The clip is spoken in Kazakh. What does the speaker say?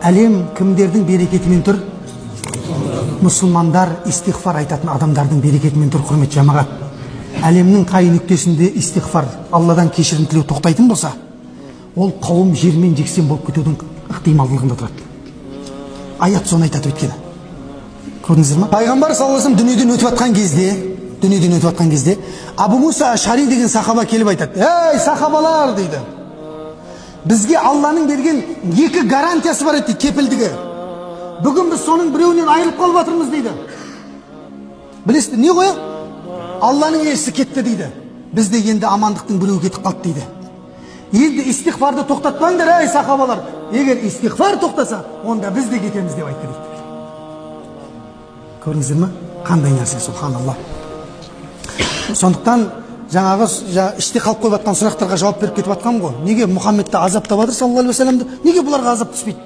Әлем кімдердің берекетімен тұр? Мұсылмандар, истиғфар айтатын адамдардың берекетімен тұр, құрмет жамағат. Әлемнің қай нүктесінде истиғфар, Алладан кешірім тілеу тоқтайтын болса, ол қауым жермен жексен болып кетудің ықтималдылығында тұрады. Аят соны айтады өйткені. Көрдіңіздер ме? Пайғамбар саллаллаху алейхи вассалам дүниеден өтіп жатқан кезде, Абу Муса Ашари деген сахаба келіп айтады: "Ей сахабалар" дейді. "Бізге Алланың берген екі гарантиясы бар еді, кепілдігі. Бүгін біз соның біреуінен айырылып қалып жатырмыз" дейді. Білесіздер, не қоя? Алланың елшісі кетті дейді. Бізде енді амандықтың біреуі кетіп қалды дейді. Енді истиғфарды тоқтатпаңдар, ей сахабалар. Егер истиғфар тоқтаса, онда біз де кетеміз деп айтты дейді. Көрдіңіздер ме? Қандай нәрсе, субханалла. Сондықтан жаңағы іште қалып қойып жатқан сұрақтарға жауап беріп кетіп жатқам ғой. Неге Мұхаммедті азаптап жатыр саллаллаху алейхи ва салламды? Неге бұларға азап түспейді?